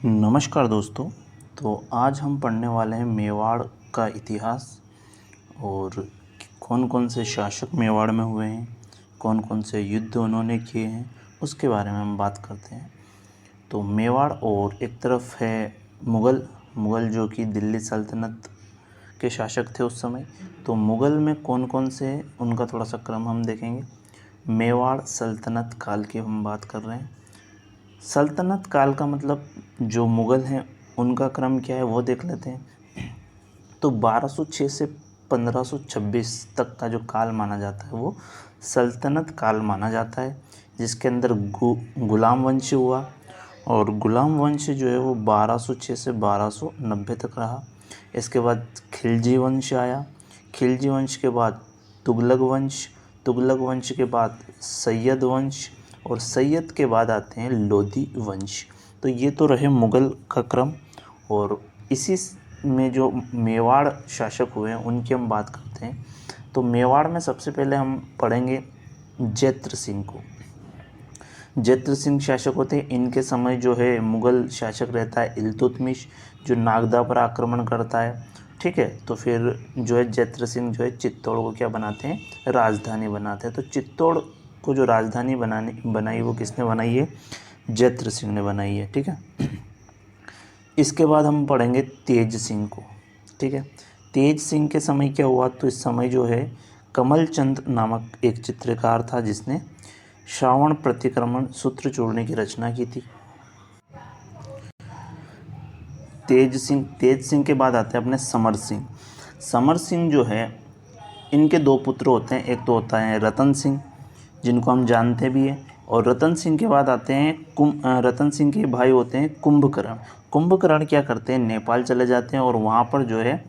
नमस्कार दोस्तों। तो आज हम पढ़ने वाले हैं मेवाड़ का इतिहास और कौन कौन से शासक मेवाड़ में हुए हैं, कौन कौन से युद्ध उन्होंने किए हैं, उसके बारे में हम बात करते हैं। तो मेवाड़ और एक तरफ है मुग़ल जो कि दिल्ली सल्तनत के शासक थे उस समय। तो मुग़ल में कौन कौन से, उनका थोड़ा सा क्रम हम देखेंगे। मेवाड़ सल्तनत काल की हम बात कर रहे हैं। सल्तनत काल का मतलब जो मुग़ल हैं उनका क्रम क्या है वो देख लेते हैं। तो 1206 से 1526 तक का जो काल माना जाता है वो सल्तनत काल माना जाता है, जिसके अंदर गुलाम वंश हुआ। और गुलाम वंश जो है वो 1206 से 1290 तक रहा। इसके बाद खिलजी वंश आया। खिलजी वंश के बाद तुगलक वंश के बाद सैयद वंश, और सैयद के बाद आते हैं लोधी वंश। तो ये तो रहे मुग़ल का क्रम। और इसी में जो मेवाड़ शासक हुए हैं उनकी हम बात करते हैं। तो मेवाड़ में सबसे पहले हम पढ़ेंगे जैत्र सिंह को। जैत्र सिंह शासक होते हैं। इनके समय जो है मुग़ल शासक रहता है इल्तुतमिश, जो नागदा पर आक्रमण करता है। ठीक है, तो फिर जो है जैत्र सिंह जो है चित्तौड़ को क्या बनाते हैं, राजधानी बनाते हैं। तो चित्तौड़ को जो राजधानी बनाई वो किसने बनाई है, जैत्र सिंह ने बनाई है। ठीक है, इसके बाद हम पढ़ेंगे तेज सिंह को। ठीक है, तेज सिंह के समय क्या हुआ, तो इस समय जो है कमल चंद नामक एक चित्रकार था जिसने श्रावण प्रतिक्रमण सूत्र जोड़ने की रचना की थी। तेज सिंह के बाद आते हैं अपने समर सिंह। समर सिंह जो है, इनके दो पुत्र होते हैं। एक तो होता है रतन सिंह, जिनको हम जानते भी हैं, और रतन सिंह के बाद आते हैं रतन सिंह के भाई होते हैं कुंभकर्ण। कुंभकर्ण क्या करते हैं, नेपाल चले जाते हैं और वहाँ पर जो है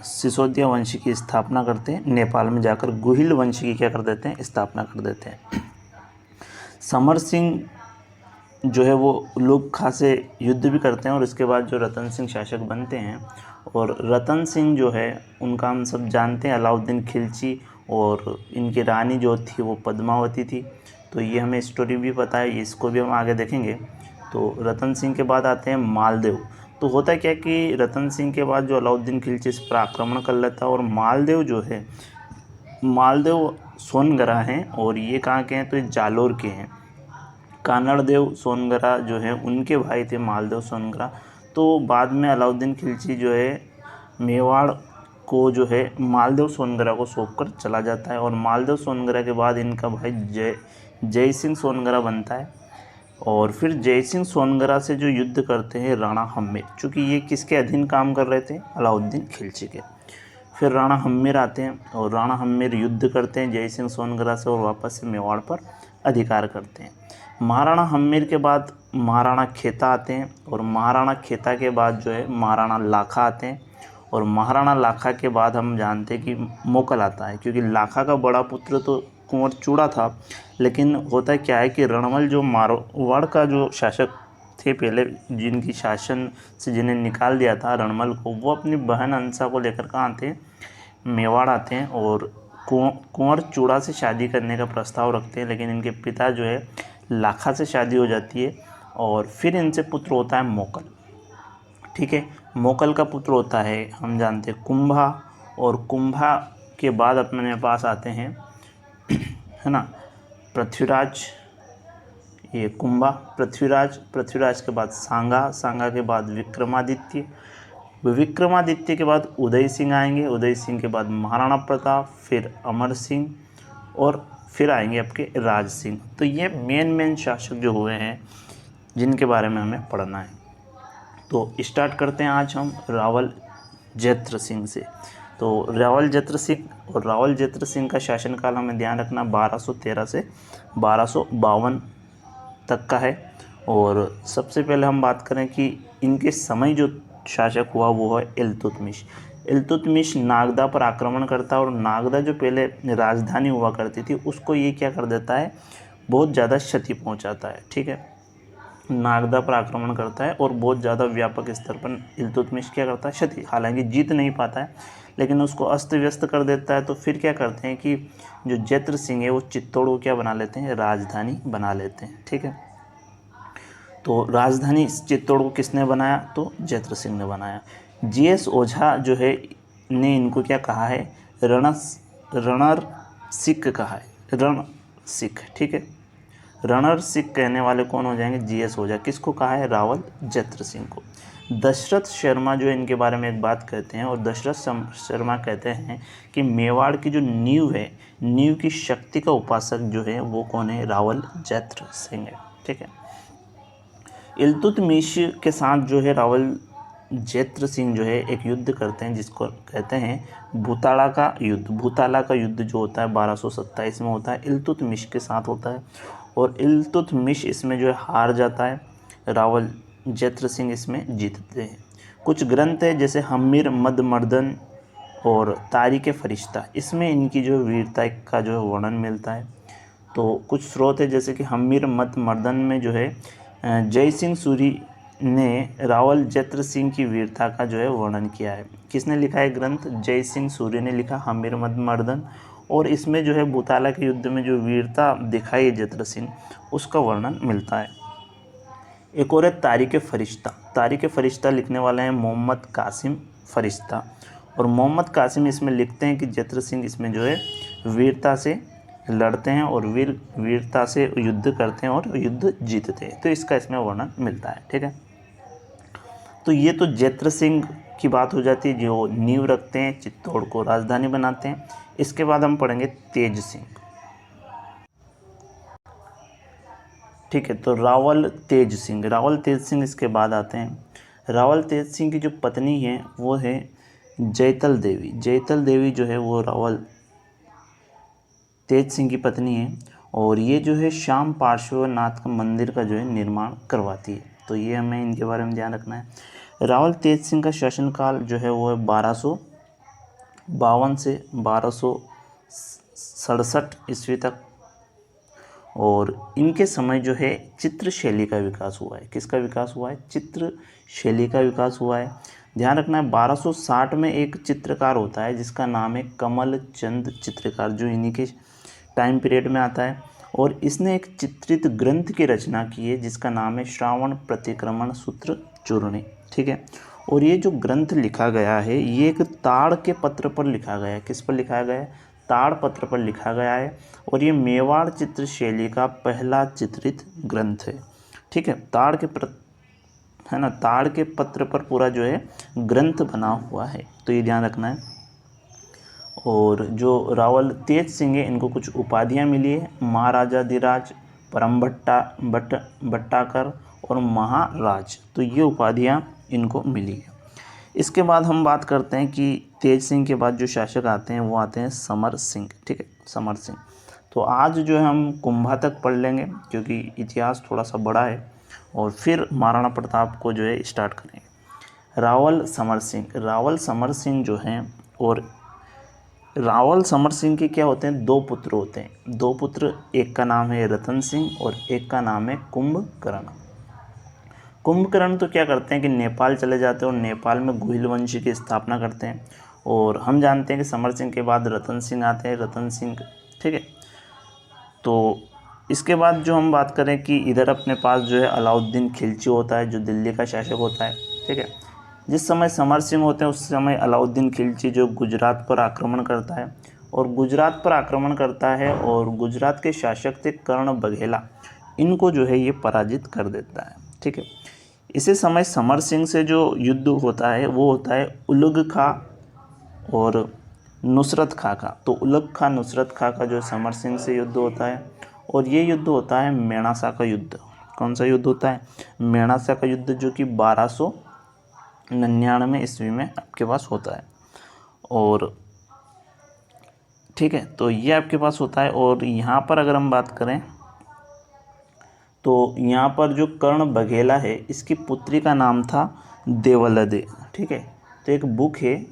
सिसोदिया वंश की स्थापना करते हैं। नेपाल में जाकर गुहिल वंश की क्या कर देते हैं, स्थापना कर देते हैं। समर सिंह जो है वो लोग खासे युद्ध भी करते हैं, और इसके बाद जो रतन सिंह शासक बनते हैं। और रतन सिंह जो है उनका हम सब जानते हैं अलाउद्दीन खिलजी, और इनकी रानी जो थी वो पद्मावती थी। तो ये हमें स्टोरी भी पता है, इसको भी हम आगे देखेंगे। तो रतन सिंह के बाद आते हैं मालदेव। तो होता क्या कि रतन सिंह के बाद जो अलाउद्दीन खिलजी इस पर आक्रमण कर लेता है, और मालदेव जो है, मालदेव सोनगरा हैं, और ये कहाँ के हैं, तो ये जालोर के हैं। कानड़देव सोनगरा जो है उनके भाई थे मालदेव सोनगरा। तो बाद में अलाउद्दीन खिलजी जो है मेवाड़ को जो है मालदेव सोनगरा को सौंप कर चला जाता है, और मालदेव सोनगरा के बाद इनका भाई जय सिंह सोनगरा बनता है। और फिर जय सिंह सोनगरा से जो युद्ध करते हैं राणा हम्मीर, चूँकि ये किसके अधीन काम कर रहे थे, अलाउद्दीन खिलजी के। फिर राणा हम्मीर आते हैं, और राणा हम्मीर युद्ध करते हैं जय सिंह सोनगरा से, और वापस से मेवाड़ पर अधिकार करते हैं। महाराणा हम्मीर के बाद महाराणा खेता आते हैं, और महाराणा खेता के बाद जो है महाराणा लाखा आते हैं। और महाराणा लाखा के बाद हम जानते हैं कि मोकल आता है, क्योंकि लाखा का बड़ा पुत्र तो कुंवर चूड़ा था। लेकिन होता क्या है कि रणवल जो मारवाड़ का जो शासक थे पहले, जिनकी शासन से जिन्हें निकाल दिया था रणवल को, वो अपनी बहन अंसा को लेकर कहाँ थे, मेवाड़ आते हैं, और कुंवर चूड़ा से शादी करने का प्रस्ताव रखते हैं। लेकिन इनके पिता जो है लाखा से शादी हो जाती है, और फिर इनसे पुत्र होता है मोकल। ठीक है, मोकल का पुत्र होता है, हम जानते हैं, कुंभा। और कुंभा के बाद अपने पास आते हैं है ना पृथ्वीराज। ये कुंभा, पृथ्वीराज के बाद सांगा के बाद विक्रमादित्य के बाद उदय सिंह आएंगे। उदय सिंह के बाद महाराणा प्रताप, फिर अमर सिंह, और फिर आएंगे आपके राज सिंह। तो ये मेन शासक जो हुए हैं जिनके बारे में हमें पढ़ना है। तो स्टार्ट करते हैं आज हम रावल जैत्र सिंह से। तो रावल जैत्र सिंह का शासनकाल हमें ध्यान रखना 1213 से 1252 तक का है। और सबसे पहले हम बात करें कि इनके समय जो शासक हुआ वो है इल्तुतमिश नागदा पर आक्रमण करता है, और नागदा जो पहले राजधानी हुआ करती थी उसको ये क्या कर देता है, बहुत ज़्यादा क्षति पहुंचाता है। ठीक है, नागदा पर आक्रमण करता है और बहुत ज़्यादा व्यापक स्तर पर इल्तुतमिश क्या करता है, क्षति। हालांकि जीत नहीं पाता है, लेकिन उसको अस्त व्यस्त कर देता है। तो फिर क्या करते हैं कि जो जैत्र सिंह है वो चित्तौड़ को क्या बना लेते हैं, राजधानी बना लेते हैं। ठीक है, तो राजधानी चित्तौड़ को किसने बनाया? तो जयद्रथ सिंह ने बनाया। जीएस ओझा जो है ने इनको क्या कहा है? रणर सिख कहा है, रण सिख। ठीक है, रणर सिख कहने वाले कौन हो जाएंगे? जीएस ओझा। किसको कहा है? रावल जयद्रथ सिंह को। दशरथ शर्मा जो इनके बारे में एक बात कहते हैं, और दशरथ शर्मा कहते हैं कि मेवाड़ की जो नींव है, नींव की शक्ति का उपासक जो है वो कौन है? रावल जयद्रथ सिंह है। ठीक है, इल्तुतमिश के साथ जो है रावल जयद्रथ सिंह जो है एक युद्ध करते हैं जिसको कहते हैं भूताला का युद्ध। भूताला का युद्ध जो होता है 1227 में होता है, इल्तुतमिश के साथ होता है, और इल्तुतमिश इसमें जो है हार जाता है, रावल जयद्रथ सिंह इसमें जीतते हैं। कुछ ग्रंथ है जैसे हम्मीर मद मर्दन और तारीख फरिश्ता, इसमें इनकी जो वीरता का जो है वर्णन मिलता है। तो कुछ स्रोत है जैसे कि हम्मीर मद मर्दन में जो है जय सिंह सूरी ने रावल जयद्रथ सिंह की वीरता का जो है वर्णन किया है। किसने लिखा है ग्रंथ? जय सिंह सूरी ने लिखा हम्मीर मद मर्दन, और इसमें जो है भूताला के युद्ध में जो वीरता दिखाई है जयद्रथ सिंह, उसका वर्णन मिलता है। एक और है तारीख फरिश्ता। तारीख फरिश्ता लिखने वाले हैं मोहम्मद कासिम फरिश्ता, और मोहम्मद कासिम इसमें लिखते हैं कि जयद्रथ सिंह इसमें जो है वीरता से लड़ते हैं और वीरता से युद्ध करते हैं और युद्ध जीतते हैं। तो इसका इसमें वर्णन मिलता है। ठीक है, तो ये तो जयद्रथ सिंह की बात हो जाती है जो नींव रखते हैं, चित्तौड़ को राजधानी बनाते हैं। इसके बाद हम पढ़ेंगे तेज सिंह। ठीक है, तो रावल तेज सिंह, रावल तेज सिंह इसके बाद आते हैं। रावल तेज सिंह की जो पत्नी है वो है जयतल देवी। जयतल देवी जो है वो रावल तेज सिंह की पत्नी है, और ये जो है श्याम पार्श्वनाथ का मंदिर का जो है निर्माण करवाती है। तो ये हमें इनके बारे में ध्यान रखना है। रावल तेज सिंह का शासनकाल जो है वो है 1252 से 1267 ईस्वी तक, और इनके समय जो है चित्र शैली का विकास हुआ है। किसका विकास हुआ है? चित्र शैली का विकास हुआ है। ध्यान रखना है 1260 में एक चित्रकार होता है जिसका नाम है कमल चंद चित्रकार, जो इन्हीं के टाइम पीरियड में आता है, और इसने एक चित्रित ग्रंथ की रचना की है जिसका नाम है श्रावण प्रतिक्रमण सूत्र चूर्णी। ठीक है, और ये जो ग्रंथ लिखा गया है ये एक ताड़ के पत्र पर लिखा गया है। किस पर लिखा गया है? ताड़ पत्र पर लिखा गया है, और ये मेवाड़ चित्र शैली का पहला चित्रित ग्रंथ है। ठीक है, ताड़ के पत्र पर पूरा जो है ग्रंथ बना हुआ है, तो ये ध्यान रखना है। और जो रावल तेज सिंह है इनको कुछ उपाधियाँ मिली है, महाराजाधिराज, परम भट्टाकर और महाराज, तो ये उपाधियाँ इनको मिली है। इसके बाद हम बात करते हैं कि तेज सिंह के बाद जो शासक आते हैं वो आते हैं समर सिंह। ठीक है, समर सिंह। तो आज जो है हम कुंभा तक पढ़ लेंगे क्योंकि इतिहास थोड़ा सा बड़ा है, और फिर महाराणा प्रताप को जो है स्टार्ट करेंगे। रावल समर सिंह जो हैं, और रावल समर सिंह के क्या होते हैं? 2 पुत्र होते हैं। 2 पुत्र, एक का नाम है रतन सिंह और एक का नाम है कुंभकर्ण। कुंभकर्ण तो क्या करते हैं कि नेपाल चले जाते हैं और नेपाल में गुहिल वंश की स्थापना करते हैं, और हम जानते हैं कि समर सिंह के बाद रतन सिंह आते हैं, रतन सिंह। ठीक है, तो इसके बाद जो हम बात करें कि इधर अपने पास जो है अलाउद्दीन खिलजी होता है जो दिल्ली का शासक होता है। ठीक है, जिस समय समर सिंह होते हैं उस समय अलाउद्दीन खिलजी जो गुजरात पर आक्रमण करता है, और गुजरात के शासक थे कर्ण बघेला, इनको जो है ये पराजित कर देता है। ठीक है, इसी समय समर सिंह से जो युद्ध होता है वो होता है उलग खां और नुसरत खां का। तो उलग खां नुसरत खां का जो समर सिंह से युद्ध होता है, और ये युद्ध होता है मेणासा का युद्ध। कौन सा युद्ध होता है? मेणासा का युद्ध, जो कि 1299 ईस्वी में आपके पास होता है। और ठीक है, तो ये आपके पास होता है। और यहाँ पर अगर हम बात करें तो यहाँ पर जो कर्ण बघेला है इसकी पुत्री का नाम था देवलदे। ठीक है, तो एक बुक है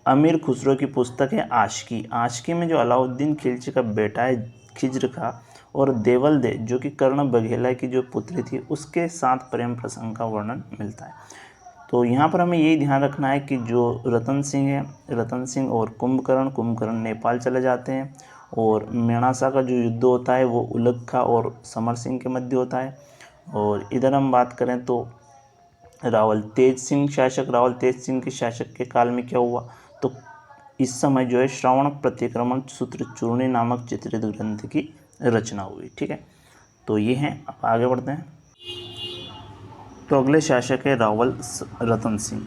अमीर खुसरो की पुस्तक है आशिकी। आशिकी में जो अलाउद्दीन खिलजी का बेटा है खिज्र खां और देवलदे जो कि कर्ण बघेला की जो पुत्री थी उसके साथ प्रेम प्रसंग का वर्णन मिलता है। तो यहाँ पर हमें यही ध्यान रखना है कि जो रतन सिंह है, रतन सिंह और कुंभकर्ण नेपाल चले जाते हैं, और मेणासा का जो युद्ध होता है वो उलग खां और समर सिंह के मध्य होता है। और इधर हम बात करें तो रावल तेज सिंह शासक, रावल तेज सिंह के शासक के काल में क्या हुआ, तो इस समय जो है श्रवण प्रतिक्रमण सूत्र चूर्णी नामक चित्रित ग्रंथ की रचना हुई। ठीक है, तो ये हैं। अब आगे बढ़ते हैं। तो अगले शासक है रावल रतन सिंह।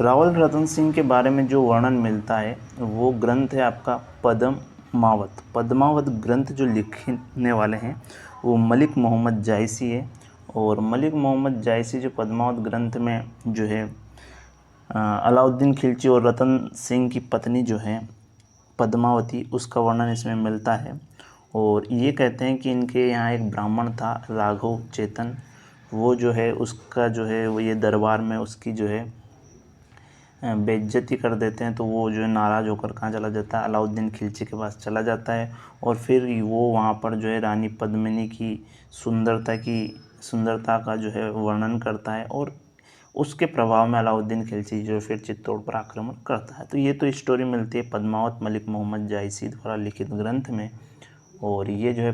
रावल रतन सिंह के बारे में जो वर्णन मिलता है वो ग्रंथ है आपका पद्मावत। पद्मावत ग्रंथ जो लिखने वाले हैं वो मलिक मोहम्मद जायसी है। और मलिक मोहम्मद जायसी जो पद्मावत ग्रंथ में जो है अलाउद्दीन खिलजी और रतन सिंह की पत्नी जो है पद्मावती, उसका वर्णन इसमें मिलता है। और ये कहते हैं कि इनके यहाँ एक ब्राह्मण था राघव चेतन, वो जो है उसका जो है वो ये दरबार में उसकी जो है बेइज्जती कर देते हैं। तो वो जो है नाराज़ होकर कहाँ चला जाता है, अलाउद्दीन खिलजी के पास चला जाता है। और फिर वो वहाँ पर जो है रानी पद्मिनी की सुंदरता का जो है वर्णन करता है। और उसके प्रभाव में अलाउद्दीन खिलजी जो फिर चित्तौड़ पर आक्रमण करता है। तो ये तो स्टोरी मिलती है पद्मावत मलिक मोहम्मद जायसी द्वारा लिखित ग्रंथ में। और ये जो है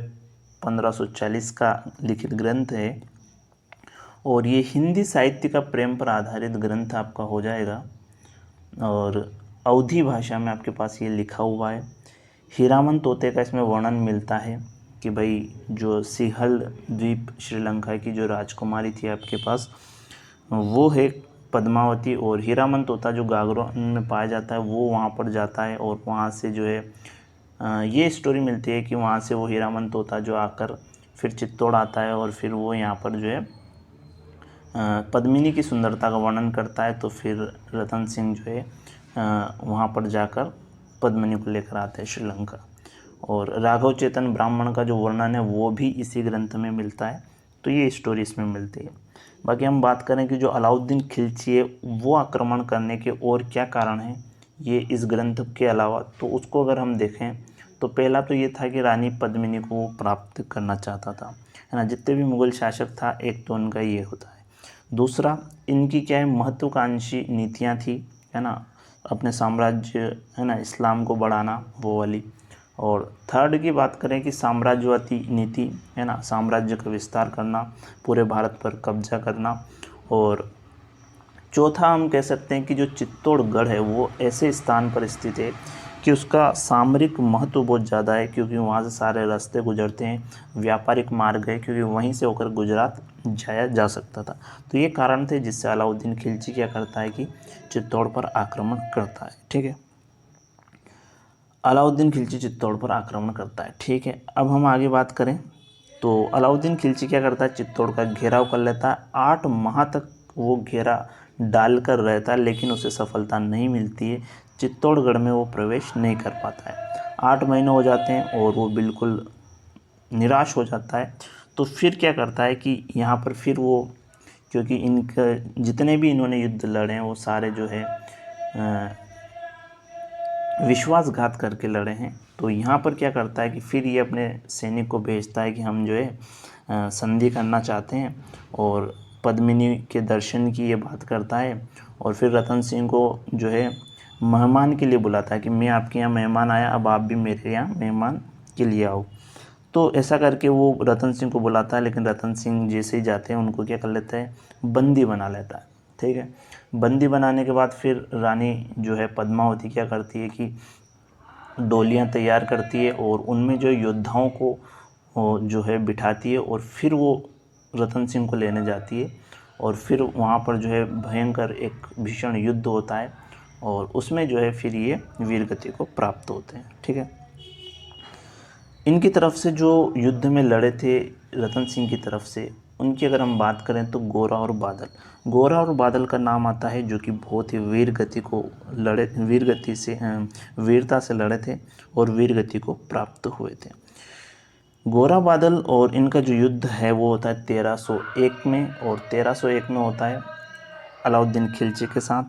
1540 का लिखित ग्रंथ है। और ये हिंदी साहित्य का प्रेम पर आधारित ग्रंथ आपका हो जाएगा। और अवधी भाषा में आपके पास ये लिखा हुआ है। हीरामन तोते का इसमें वर्णन मिलता है कि भाई जो सिंहल द्वीप श्रीलंका की जो राजकुमारी थी आपके पास, वो है पद्मावती। और हीरामन तोता जो गागरों में पाया जाता है वो वहाँ पर जाता है। और वहाँ से जो है ये स्टोरी मिलती है कि वहाँ से वो हीरामन तोता जो आकर फिर चित्तौड़ आता है। और फिर वो यहाँ पर जो है पद्मिनी की सुंदरता का वर्णन करता है। तो फिर रतन सिंह जो है वहाँ पर जाकर पद्मिनी को लेकर आते हैं श्रीलंका। और राघव चेतन ब्राह्मण का जो वर्णन है वो भी इसी ग्रंथ में मिलता है। तो ये स्टोरी इसमें मिलती है। बाकी हम बात करें कि जो अलाउद्दीन खिलजी है वो आक्रमण करने के और क्या कारण हैं ये इस ग्रंथ के अलावा, तो उसको अगर हम देखें तो पहला तो ये था कि रानी पद्मिनी को वो प्राप्त करना चाहता था, है ना। जितने भी मुग़ल शासक था एक तो उनका ये होता है। दूसरा, इनकी क्या है महत्वाकांक्षी नीतियाँ थी, है ना, अपने साम्राज्य, है ना, इस्लाम को बढ़ाना वो वाली। और थर्ड की बात करें कि साम्राज्यवादी नीति, है ना, साम्राज्य का विस्तार करना, पूरे भारत पर कब्जा करना। और चौथा हम कह सकते हैं कि जो चित्तौड़गढ़ है वो ऐसे स्थान पर स्थित है कि उसका सामरिक महत्व बहुत ज़्यादा है, क्योंकि वहाँ से सारे रास्ते गुजरते हैं, व्यापारिक मार्ग है, क्योंकि वहीं से होकर गुजरात जाया जा सकता था। तो ये कारण थे जिससे अलाउद्दीन खिलजी क्या करता है कि चित्तौड़ पर आक्रमण करता है। ठीक है, अलाउद्दीन खिलजी चित्तौड़ पर आक्रमण करता है। ठीक है, अब हम आगे बात करें तो अलाउद्दीन खिलजी क्या करता है, चित्तौड़ का घेराव कर लेता है। 8 माह तक वो घेरा डालकर रहता है लेकिन उसे सफलता नहीं मिलती है, चित्तौड़गढ़ में वो प्रवेश नहीं कर पाता है। 8 महीने हो जाते हैं और वो बिल्कुल निराश हो जाता है। तो फिर क्या करता है कि यहाँ पर फिर वो, क्योंकि इनका जितने भी इन्होंने युद्ध लड़े हैं वो सारे जो है विश्वासघात करके लड़े हैं। तो यहाँ पर क्या करता है कि फिर ये अपने सैनिक को भेजता है कि हम जो है संधि करना चाहते हैं। और पद्मिनी के दर्शन की ये बात करता है। और फिर रतन सिंह को जो है मेहमान के लिए बुलाता है कि मैं आपके यहाँ मेहमान आया, अब आप भी मेरे यहाँ मेहमान के लिए आओ। तो ऐसा करके वो रतन सिंह को बुलाता है, लेकिन रतन सिंह जैसे ही जाते हैं उनको क्या कर लेता है, बंदी बना लेता है। ठीक है, बंदी बनाने के बाद फिर रानी जो है पद्मावती क्या करती है कि डोलियाँ तैयार करती है और उनमें जो योद्धाओं को जो है बिठाती है। और फिर वो रतन सिंह को लेने जाती है। और फिर वहाँ पर जो है भयंकर एक भीषण युद्ध होता है और उसमें जो है फिर ये वीरगति को प्राप्त होते हैं। ठीक है, इनकी तरफ से जो युद्ध में लड़े थे रतन सिंह की तरफ से, उनकी अगर हम बात करें तो गोरा और बादल। गोरा और बादल का नाम आता है जो कि बहुत ही वीरता से लड़े थे और वीरगति को प्राप्त हुए थे। गोरा बादल और इनका जो युद्ध है वो होता है 1301 में। और 1301 में होता है अलाउद्दीन खिलजी के साथ।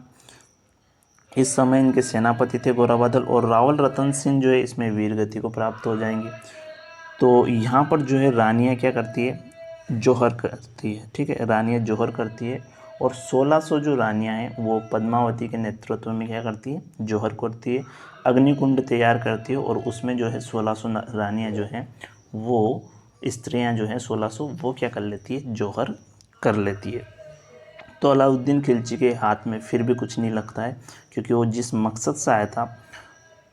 इस समय इनके सेनापति थे गोरा बादल। और रावल रतन सिंह जो है इसमें वीरगति को प्राप्त हो जाएंगे। तो यहाँ पर जो है रानियाँ क्या करती है, जौहर करती है। ठीक है, रानियाँ जौहर करती है। और 1600 जो रानियाँ हैं वो पद्मावती के नेतृत्व में क्या करती है, जौहर करती है, अग्निकुंड तैयार करती है। और उसमें जो है 1600 रानियाँ जो हैं वो स्त्रियां जो हैं 1600 वो क्या कर लेती है, जौहर कर लेती है। तो अलाउद्दीन खिलजी के हाथ में फिर भी कुछ नहीं लगता है, क्योंकि वो जिस मकसद से आया था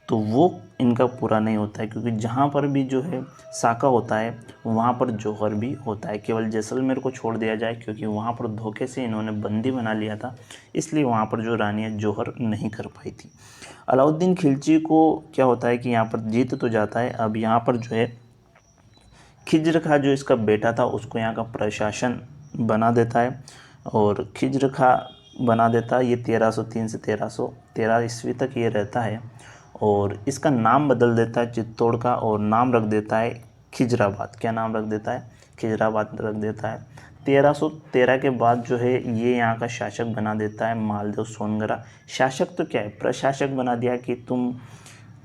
तो वो इनका पूरा नहीं होता है, क्योंकि जहाँ पर भी जो है साका होता है वहाँ पर जौहर भी होता है। केवल जैसलमेर को छोड़ दिया जाए, क्योंकि वहाँ पर धोखे से इन्होंने बंदी बना लिया था, इसलिए वहाँ पर जो रानियाँ जौहर नहीं कर पाई थी। अलाउद्दीन खिलजी को क्या होता है कि यहाँ पर जीत तो जाता है। अब यहाँ पर जो है खिज्र खां जो इसका बेटा था उसको यहाँ का प्रशासन बना देता है, और खिज्र खां बना देता है। ये 1303 से 1313 ईस्वी तक ये रहता है, और इसका नाम बदल देता है चित्तौड़ का, और नाम रख देता है खिजराबाद। क्या नाम रख देता है, खिजराबाद रख देता है। 1313 के बाद जो है ये यहाँ का शासक बना देता है मालदेव सोनगरा। शासक तो क्या है, प्रशासक बना दिया कि तुम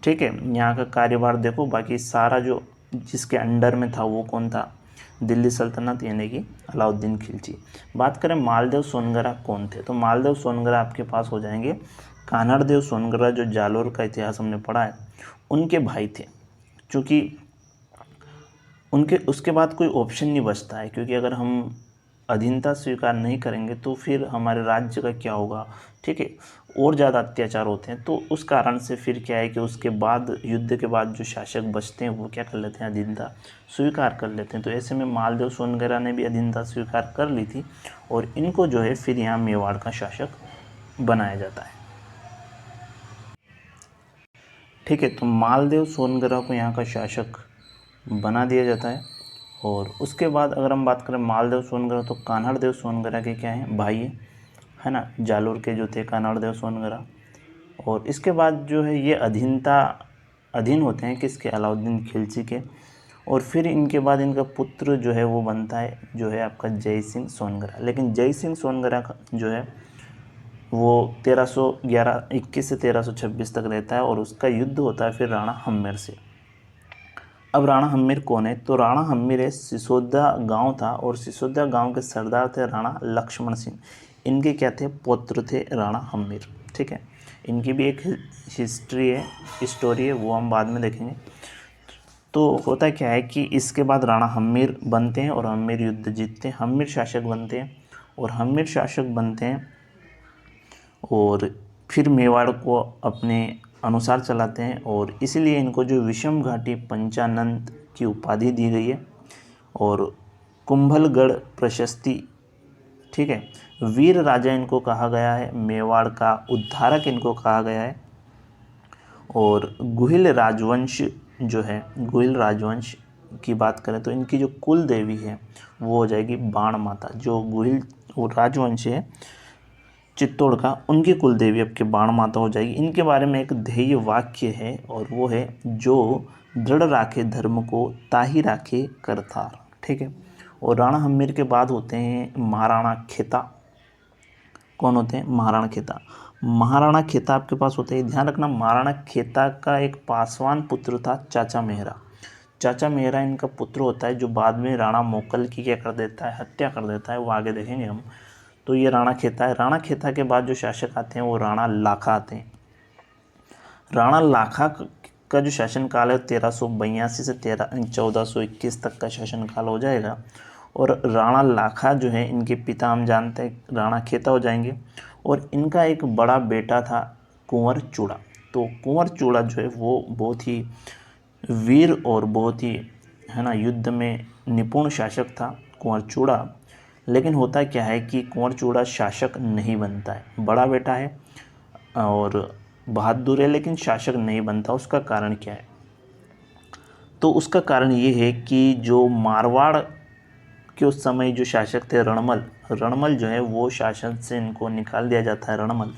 ठीक है यहाँ का कार्यभार देखो, बाकी सारा जो जिसके अंडर में था वो कौन था, दिल्ली सल्तनत यानी कि अलाउद्दीन खिलजी। बात करें मालदेव सोनगरा कौन थे, तो मालदेव सोनगरा आपके पास हो जाएंगे कान्हड़देव सोनगरा, जो जालोर का इतिहास हमने पढ़ा है, उनके भाई थे। क्योंकि उनके उसके बाद कोई ऑप्शन नहीं बचता है, क्योंकि अगर हम अधीनता स्वीकार नहीं करेंगे तो फिर हमारे राज्य का क्या होगा, ठीक है, और ज़्यादा अत्याचार होते हैं। तो उस कारण से फिर क्या है कि उसके बाद युद्ध के बाद जो शासक बचते हैं वो क्या कर लेते हैं, अधीनता स्वीकार कर लेते हैं। तो ऐसे में मालदेव सोनगरा ने भी अधीनता स्वीकार कर ली थी, और इनको जो है फिर यहाँ मेवाड़ का शासक बनाया जाता है। ठीक है, तो मालदेव सोनगरा को यहाँ का शासक बना दिया जाता है। और उसके बाद अगर हम बात करें मालदेव सोनगरा, तो कान्हड़देव सोनगरा के क्या हैं, भाई है ना, जालोर के जो थे कान्हड़देव सोनगरा। और इसके बाद जो है ये अधीन होते हैं किसके, अलाउद्दीन खिलजी के। और फिर इनके बाद इनका पुत्र जो है वो बनता है जो है आपका जय सिंह सोनगरा। लेकिन जय सिंह सोनगरा जो है वो 1321 से 1326 तक रहता है, और उसका युद्ध होता है फिर राणा हम्मेर से। अब राणा हम्मीर कौन है, तो राणा हम्मीर है सिसोदा गांव था, और सिसोदा गांव के सरदार थे राणा लक्ष्मण सिंह। इनके क्या थे, पौत्र थे राणा हम्मीर। ठीक है, इनकी भी एक स्टोरी है, वो हम बाद में देखेंगे। तो होता क्या है कि इसके बाद राणा हम्मीर बनते हैं, और हम्मीर युद्ध जीतते हैं, हम्मीर शासक बनते हैं। और हम्मीर शासक बनते हैं और फिर मेवाड़ को अपने अनुसार चलाते हैं, और इसीलिए इनको जो विषम घाटी पंचानंद की उपाधि दी गई है, और कुंभलगढ़ प्रशस्ति, ठीक है, वीर राजा इनको कहा गया है, मेवाड़ का उद्धारक इनको कहा गया है। और गुहिल राजवंश जो है, गुहिल राजवंश की बात करें तो इनकी जो कुल देवी है वो हो जाएगी बाण माता। जो गुहिल राजवंश है चित्तौड़ का, उनकी कुल देवी आपके बाण माता हो जाएगी। इनके बारे में एक ध्येय वाक्य है, और वो है जो दृढ़ राखे धर्म को ताही राखे करतार। ठीक है, और राणा हम्मीर के बाद होते हैं महाराणा खेता। कौन होते हैं, महाराणा खेता। महाराणा खेता आपके पास होते हैं, ध्यान रखना महाराणा खेता का एक पासवान पुत्र था चाचा मेहरा। चाचा मेहरा इनका पुत्र होता है, जो बाद में राणा मोकल की क्या कर देता है, हत्या कर देता है, वो आगे देखेंगे हम। तो ये राणा खेता है। राणा खेता के बाद जो शासक आते हैं वो राणा लाखा आते हैं। राणा लाखा का जो शासनकाल है 1382 से 1421 तक का शासनकाल हो जाएगा। और राणा लाखा जो है इनके पिता हम जानते हैं राणा खेता हो जाएंगे, और इनका एक बड़ा बेटा था कुंवर चूड़ा। तो कुंवर चूड़ा जो है वो बहुत ही वीर और बहुत ही है ना युद्ध में निपुण शासक था कुंवर चूड़ा। लेकिन होता क्या है कि कुंवर चूड़ा शासक नहीं बनता है, बड़ा बेटा है और बहादुर है, लेकिन शासक नहीं बनता। उसका कारण क्या है, तो उसका कारण ये है कि जो मारवाड़ के उस समय जो शासक थे रणमल जो है वो शासन से इनको निकाल दिया जाता है, रणमल।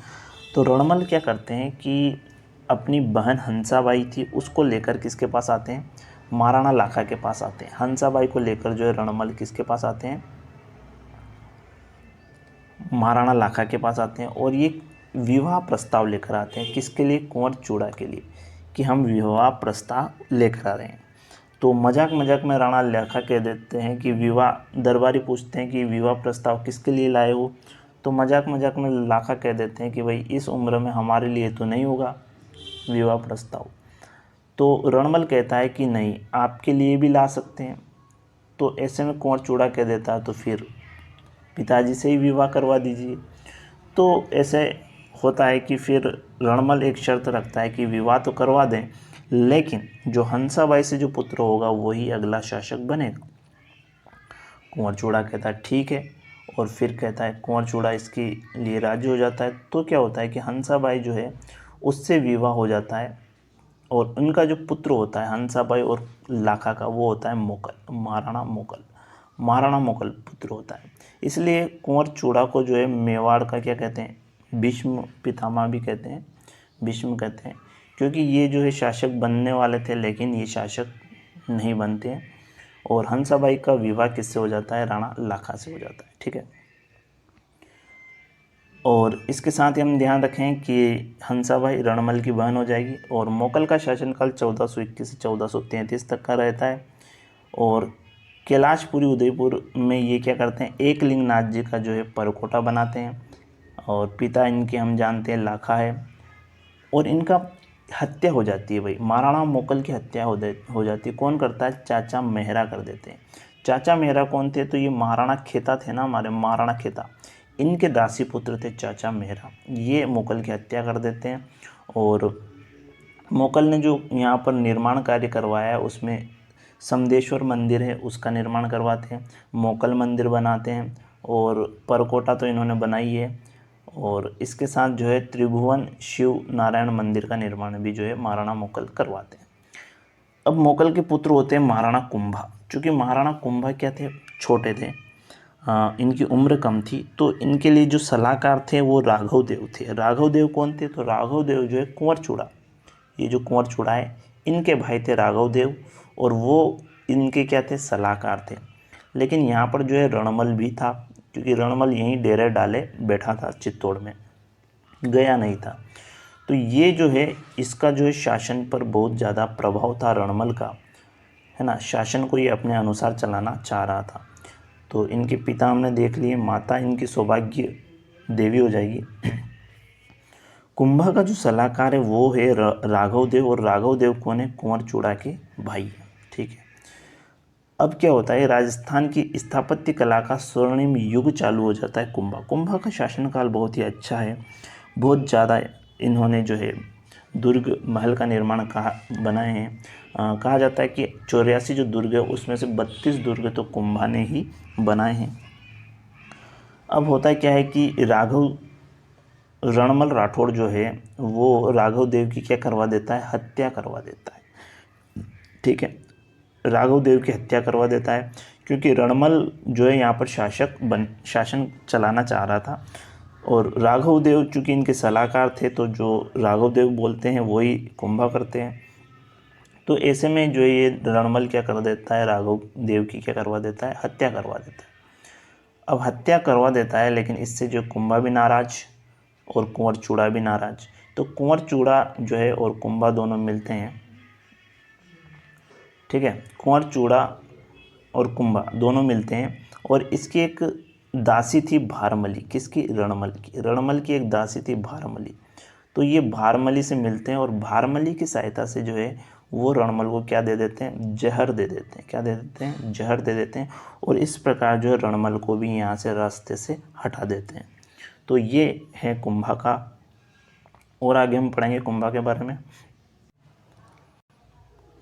तो रणमल क्या करते हैं कि अपनी बहन हंसाबाई थी उसको लेकर किसके पास आते हैं, महाराणा लाखा के पास आते हैं। हंसाबाई को लेकर जो है रणमल किसके पास आते हैं, महाराणा लाखा के पास आते हैं, और ये विवाह प्रस्ताव लेकर आते हैं। किसके लिए, कुंवर चूड़ा के लिए, कि हम विवाह प्रस्ताव लेकर आ रहे हैं। तो मजाक मजाक में राणा लाखा कह देते हैं कि विवाह, दरबारी पूछते हैं कि विवाह प्रस्ताव किसके लिए लाए हो, तो मजाक मजाक में लाखा कह देते हैं कि भाई इस उम्र में हमारे लिए तो नहीं होगा विवाह प्रस्ताव। तो रणमल कहता है कि नहीं, आपके लिए भी ला सकते हैं। तो ऐसे में कुंवर चूड़ा कह देता तो फिर पिताजी से ही विवाह करवा दीजिए। तो ऐसे होता है कि फिर रणमल एक शर्त रखता है कि विवाह तो करवा दें, लेकिन जो हंसाबाई से जो पुत्र होगा वही अगला शासक बनेगा। कुंवर चूड़ा कहता है ठीक है, और फिर कहता है कुंवर चूड़ा इसके लिए राजी हो जाता है। तो क्या होता है कि हंसाबाई जो है उससे विवाह हो जाता है, और उनका जो पुत्र होता है हंसाबाई और लाखा का, वो होता है मोकल, महाराणा मोकल पुत्र होता है। इसलिए कुंवर चूड़ा को जो है मेवाड़ का क्या कहते हैं, भीष्म पितामह भी कहते हैं, भीष्म कहते हैं, क्योंकि ये जो है शासक बनने वाले थे लेकिन ये शासक नहीं बनते हैं। और हंसाबाई का विवाह किससे हो जाता है, राणा लाखा से हो जाता है। ठीक है, और इसके साथ ही हम ध्यान रखें कि हंसाबाई रणमल की बहन हो जाएगी। और मोकल का शासनकाल 1421 से 1433 तक का रहता है। और कैलाशपुरी उदयपुर में ये क्या करते हैं, एकलिंग नाथ जी का जो है परकोटा बनाते हैं, और पिता इनके हम जानते हैं लाखा है। और इनका हत्या हो जाती है भाई, महाराणा मोकल की हत्या हो जाती है। कौन करता है, चाचा मेहरा कर देते हैं। चाचा मेहरा कौन थे, तो ये महाराणा खेता थे ना, हमारे महाराणा खेता, इनके दासी पुत्र थे चाचा मेहरा। ये मोकल की हत्या कर देते हैं। और मोकल ने जो यहाँ पर निर्माण कार्य करवाया है उसमें समदेश्वर मंदिर है उसका निर्माण करवाते हैं, मोकल मंदिर बनाते हैं, और परकोटा तो इन्होंने बनाई है। और इसके साथ जो है त्रिभुवन शिव नारायण मंदिर का निर्माण भी जो है महाराणा मोकल करवाते हैं। अब मोकल के पुत्र होते हैं महाराणा कुंभा। चूँकि महाराणा कुंभा क्या थे, छोटे थे, इनकी उम्र कम थी, तो इनके लिए जो सलाहकार थे वो राघव देव थे। राघव देव कौन थे, तो राघव देव जो है कुंवर चूड़ा, ये जो कुंवर चूड़ा है इनके भाई थे राघव देव, और वो इनके क्या थे, सलाहकार थे। लेकिन यहाँ पर जो है रणमल भी था, क्योंकि रणमल यहीं डेरे डाले बैठा था, चित्तौड़ में गया नहीं था। तो ये जो है इसका जो है शासन पर बहुत ज़्यादा प्रभाव था रणमल का, है ना। शासन को ये अपने अनुसार चलाना चाह रहा था। तो इनके पिता हमने देख लिए, माता इनकी सौभाग्य देवी हो जाएगी। कुंभा का जो सलाहकार है वो है राघव देव, और राघव देव कौन है, कुंवर चूड़ा के भाई है। ठीक है, अब क्या होता है, राजस्थान की स्थापत्य कला का स्वर्णिम युग चालू हो जाता है। कुंभा का शासनकाल बहुत ही अच्छा है, बहुत ज़्यादा इन्होंने जो है दुर्ग महल का निर्माण बनाए हैं। कहा जाता है कि 84 जो दुर्ग है उसमें से 32 दुर्ग तो कुंभा ने ही बनाए हैं। अब होता है क्या है कि रणमल राठौड़ जो है वो राघव देव की क्या करवा देता है, हत्या करवा देता है। ठीक है, राघव देव की हत्या करवा देता है, क्योंकि रणमल जो है यहाँ पर शासन चलाना चाह रहा था। और राघव देव चूँकि इनके सलाहकार थे, तो जो राघव देव बोलते हैं वही कुंभा करते हैं। तो ऐसे में जो ये रणमल क्या कर देता है, राघव देव की क्या करवा देता है, हत्या करवा देता है। अब हत्या करवा देता है, लेकिन इससे जो कुंभा भी नाराज और कुंवर चूड़ा भी नाराज। तो कुंवर चूड़ा जो है और कुंभा दोनों मिलते हैं। ठीक है, कुंवर चूड़ा और कुंभा दोनों मिलते हैं, और इसकी एक दासी थी भारमली, किसकी, रणमल की एक दासी थी भारमली। तो ये भारमली से मिलते हैं, और भारमली की सहायता से जो है वो रणमल को क्या दे देते हैं, जहर दे देते हैं। क्या दे देते हैं, जहर दे देते हैं, और इस प्रकार जो है रणमल को भी यहाँ से रास्ते से हटा देते हैं। तो ये है कुंभा का, और आगे हम पढ़ेंगे कुंभा के बारे में।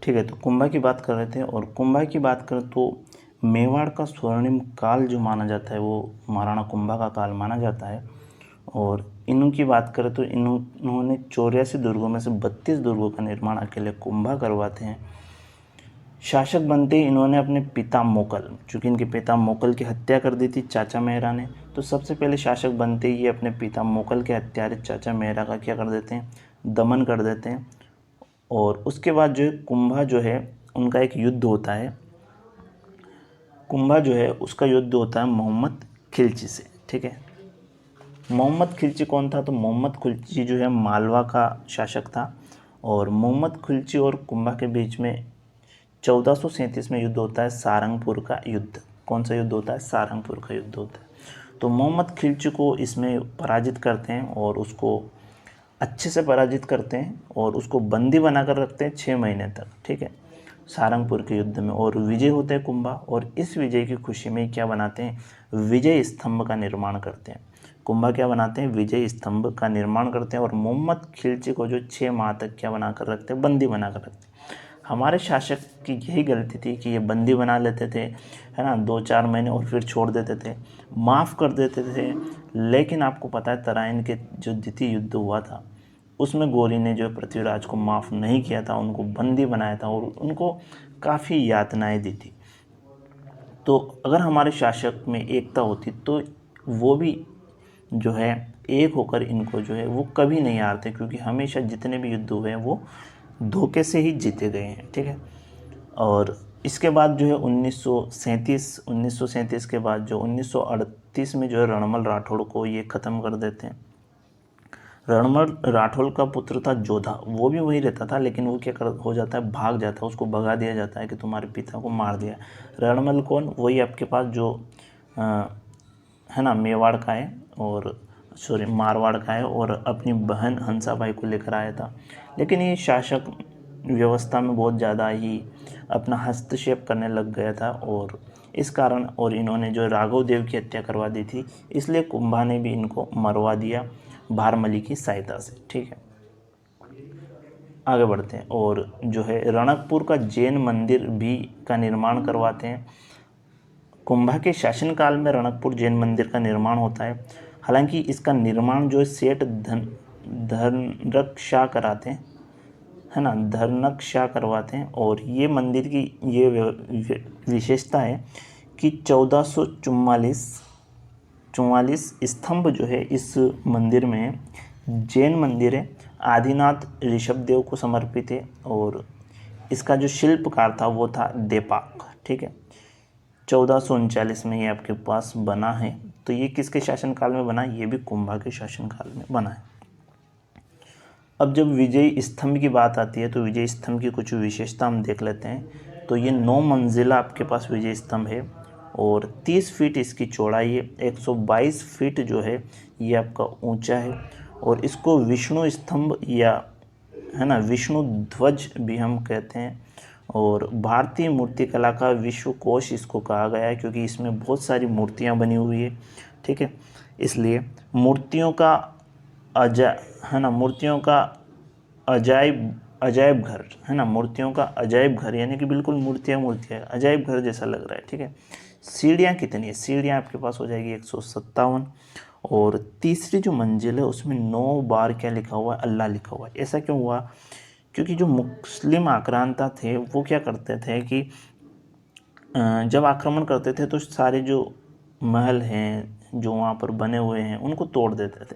ठीक है, तो कुंभा की बात कर रहे थे, और कुंभा की बात करें तो मेवाड़ का स्वर्णिम काल जो माना जाता है वो महाराणा कुंभा का काल माना जाता है। और इनों की बात करें तो इन्होंने 84 दुर्गों में से 32 दुर्गों का निर्माण अकेले कुंभा करवाते हैं। शासक बनते ही इन्होंने अपने पिता मोकल, चूँकि इनके पिता मोकल की हत्या कर दी थी चाचा मेहरा ने, तो सबसे पहले शासक बनते ही ये अपने पिता मोकल के हत्यारे चाचा मेहरा का क्या कर देते हैं, दमन कर देते हैं। और उसके बाद जो है कुंभा जो है उनका एक युद्ध होता है, कुंभा जो है उसका युद्ध होता है मोहम्मद खिलजी से। ठीक है, मोहम्मद खिलजी कौन था, तो मोहम्मद खिलजी जो है मालवा का शासक था। और मोहम्मद खिलजी और कुंभा के बीच में 1437 में युद्ध होता है, सारंगपुर का युद्ध। कौन सा युद्ध होता है, सारंगपुर का युद्ध होता है। तो मोहम्मद खिलजी को इसमें पराजित करते हैं, और उसको अच्छे से पराजित करते हैं, और उसको बंदी बनाकर रखते हैं 6 महीने तक। ठीक है, सारंगपुर के युद्ध में, और विजय होते हैं कुंभा। और इस विजय की खुशी में क्या बनाते हैं, विजय स्तंभ का निर्माण करते हैं। कुंभा क्या बनाते हैं, विजय स्तंभ का निर्माण करते हैं। और मोहम्मद खिलजी को जो 6 माह तक क्या बनाकर रखते हैं, बंदी बनाकर रखते हैं। हमारे शासक की यही गलती थी कि ये बंदी बना लेते थे, है ना, 2-4 महीने, और फिर छोड़ देते थे, माफ़ कर देते थे। लेकिन आपको पता है तराइन के जो द्वितीय युद्ध हुआ था उसमें गोरी ने जो पृथ्वीराज को माफ़ नहीं किया था, उनको बंदी बनाया था और उनको काफ़ी यातनाएं दी थी। तो अगर हमारे शासक में एकता होती तो वो भी जो है एक होकर इनको जो है वो कभी नहीं हारते, क्योंकि हमेशा जितने भी युद्ध हुए हैं वो धोखे से ही जीते गए हैं। ठीक है। और इसके बाद जो है 1937 के बाद जो 1938 में जो है रणमल राठौड़ को ये ख़त्म कर देते हैं। रणमल राठौड़ का पुत्र था जोधा, वो भी वहीं रहता था, लेकिन वो क्या कर हो जाता है, भाग जाता है, उसको भगा दिया जाता है कि तुम्हारे पिता को मार दिया। रणमल कौन, वही आपके पास जो है ना मेवाड़ का है, और सॉरी मारवाड़ का है, और अपनी बहन हंसाबाई को लेकर आया था। लेकिन ये शासक व्यवस्था में बहुत ज़्यादा ही अपना हस्तक्षेप करने लग गया था, और इस कारण और इन्होंने जो राघव देव की हत्या करवा दी थी, इसलिए कुंभा ने भी इनको मरवा दिया भारमली की सहायता से। ठीक है, आगे बढ़ते हैं। और जो है रणकपुर का जैन मंदिर भी का निर्माण करवाते हैं। कुंभा के शासनकाल में रणकपुर जैन मंदिर का निर्माण होता है। हालांकि इसका निर्माण जो है सेठ धनरक शाह कराते हैं, है ना, धनरक शाह करवाते हैं। और ये मंदिर की ये विशेषता है कि 1444 स्तंभ जो है इस मंदिर में, जैन मंदिर है, आदिनाथ ऋषभदेव को समर्पित है। और इसका जो शिल्पकार था वो था देपाक। ठीक है, 1439 में ये आपके पास बना है। तो ये किसके शासनकाल में बना, ये भी कुंभा के शासनकाल में बना है। अब जब विजय स्तंभ की बात आती है तो विजय स्तंभ की कुछ विशेषता हम देख लेते हैं। तो ये 9 मंजिला आपके पास विजय स्तंभ है, और 30 फीट इसकी चौड़ाई है, 122 फीट जो है ये आपका ऊंचा है। और इसको विष्णु स्तंभ या है ना विष्णु ध्वज भी हम कहते हैं। और भारतीय मूर्तिकला का विश्वकोश इसको कहा गया है, क्योंकि इसमें बहुत सारी मूर्तियाँ बनी हुई है। ठीक है, इसलिए मूर्तियों का मूर्तियों का अजायब घर, है ना, मूर्तियों का अजायब घर, यानी कि बिल्कुल मूर्तियाँ अजायब घर जैसा लग रहा है। ठीक है, सीढ़ियाँ कितनी है, सीढ़ियाँ आपके पास हो जाएगी 157। और तीसरी जो मंजिल है उसमें 9 बार क्या लिखा हुआ है, अल्लाह लिखा हुआ है। ऐसा क्यों हुआ, क्योंकि जो मुस्लिम आक्रांता थे वो क्या करते थे कि जब आक्रमण करते थे तो सारे जो महल हैं जो वहाँ पर बने हुए हैं उनको तोड़ देते थे।